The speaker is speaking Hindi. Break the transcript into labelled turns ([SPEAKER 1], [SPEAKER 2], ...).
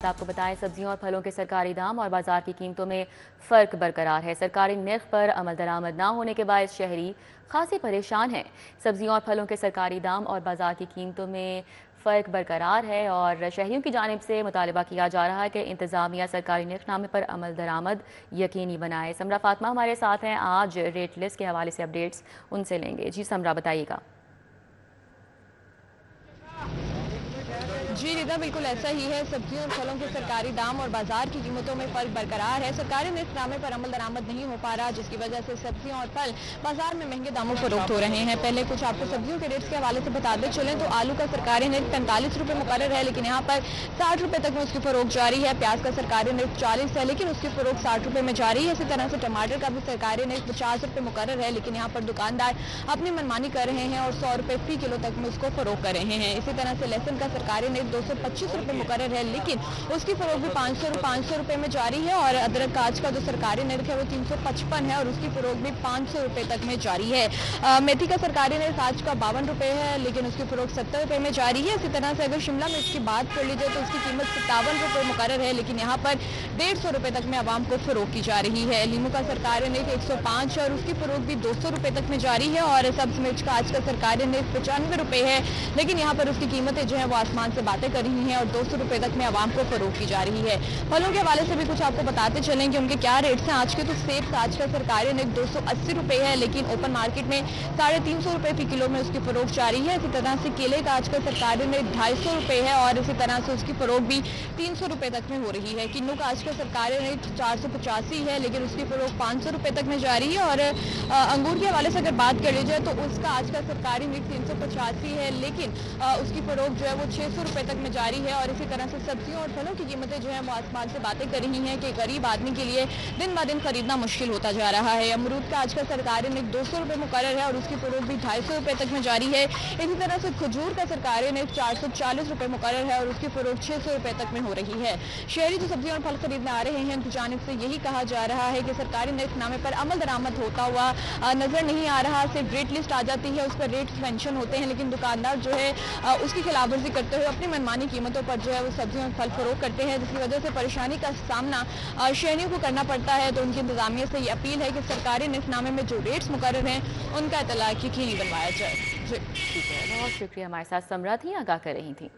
[SPEAKER 1] आपको बताएं, सब्जियों और फलों के सरकारी दाम और बाजार की कीमतों में फ़र्क बरकरार है। सरकारी नर्ख पर अमल दरामद ना होने के बाद शहरी खासी परेशान हैं। सब्जियों और फलों के सरकारी दाम और बाजार की कीमतों में फ़र्क बरकरार है और शहरियों की जानिब से मुतालबा किया जा रहा है कि इंतज़ामिया सरकारी नर्खनामे पर अमल दरामद यकीनी बनाए। समरा फातिमा हमारे साथ हैं, आज रेट लिस्ट के हवाले से अपडेट्स उनसे लेंगे। जी समरा, बताइएगा।
[SPEAKER 2] जी रिदा, बिल्कुल ऐसा ही है। सब्जियों और फलों के सरकारी दाम और बाजार की कीमतों में फर्क बरकरार है। सरकारी नर्खनामे पर अमल दरामद नहीं हो पा रहा, जिसकी वजह से सब्जियां और फल बाजार में महंगे दामों फरोख्त हो रहे हैं। पहले कुछ आपको सब्जियों के रेट्स के हवाले से बताते चलें तो आलू का सरकारी नर्ख 45 रुपये मुकर्रर है, लेकिन यहाँ पर 60 रुपये तक में उसकी फरोख्त जारी है। प्याज का सरकारी नर्ख 40 है, लेकिन उसकी फरोख्त 60 रुपये में जारी है। इसी तरह से टमाटर का भी सरकारी नर्ख 50 रुपये मुकर्रर है, लेकिन यहाँ पर दुकानदार अपनी मनमानी कर रहे हैं और 100 रुपये फी किलो तक में उसको फरोख्त कर रहे हैं। इसी तरह से लहसुन का सरकारी नर्ख 225 रुपये मुकर्रर है, लेकिन उसकी फरोख्त भी 500 रुपये में जारी है। और अदरक काज का जो सरकारी नर्ख है वो 355 है और उसकी फरोख्त भी 500 रुपये तक में जारी है। मेथी का सरकारी नर्ख आज का 52 रुपये है, लेकिन उसकी फरोख्त 70 रुपये में जारी है। इसी तरह से अगर शिमला मिर्च की बात कर लीजिए तो उसकी कीमत 57 रुपये मुकर्रर है, लेकिन यहाँ पर 150 रुपये तक में आवाम को फरोख्त की जा रही है। लीमू का सरकारी नर्ख 105 है और उसकी फरोख्त भी 200 रुपये तक में जारी है। और सब्ज मिर्च का आज का सरकारी नर्ख 95 रुपये है, लेकिन यहाँ पर उसकी कीमतें जो है वो आसमान से बातें कर रही हैं और 200 रुपये तक में आवाम को फरोख्त की जा रही है। फलों के हवाले से भी कुछ आपको बताते चलें कि उनके क्या रेट्स हैं आज के। तो सेब आज का सरकारी नर्ख 280 रुपये है, लेकिन ओपन मार्केट में 350 रुपये फी किलो में उसकी फरोख्त जारी है। इसी तरह से केले का आज का सरकारी नर्ख 250 रुपये है और इसी तरह से उसकी फरोख्त भी 300 रुपये तक में हो रही है। किन्नू का आज का सरकारी नर्ख 485 है, लेकिन उसकी फरोख्त 500 रुपये तक में जारी है। और अंगूर के हवाले से अगर बात कर ली जाए तो उसका आज का सरकारी नर्ख 385 है, लेकिन उसकी फरोख्त जो है वो 600 रुपये तक में जारी है। और इसी तरह से सब्जियों और फलों की कीमतें जो है वो आसमान से बातें कर रही हैं कि गरीब आदमी के लिए दिन ब दिन खरीदना मुश्किल होता जा रहा है। अमरूद का आज का सरकारी नर्ख 200 रुपये मुकर्रर है और उसकी फरोख्त भी 250 रुपये तक में जारी है। इसी तरह से खजूर का सरकारी नर्ख 440 रुपये मुकर्रर है और उसकी फरोख्त 600 रुपये तक में हो रही है। शहरी जो सब्जियां और फल खरीदने आ रहे हैं उनकी जानिब से यही कहा जा रहा है कि सरकारी नर्खनामे पर अमल दरामद होता हुआ नजर नहीं आ रहा। सिर्फ रेट लिस्ट आ जाती है, उस पर रेट मेंशन होते हैं, लेकिन दुकानदार जो है उसकी खिलाफवर्जी करते हुए अपनी मनमानी कीमतों पर जो है वो सब्जियां और फल फरोख्त करते हैं, जिसकी वजह से परेशानी का सामना शहरियों को करना पड़ता है। तो उनकी इंतजामिया से ये अपील है कि सरकारी नर्खनामे में जो रेट्स मुकर्रर हैं उनका इतलाक यकीनी बनवाया जाए।
[SPEAKER 1] ठीक है, बहुत शुक्रिया। हमारे साथ समरा थी, आगाह कर रही थी।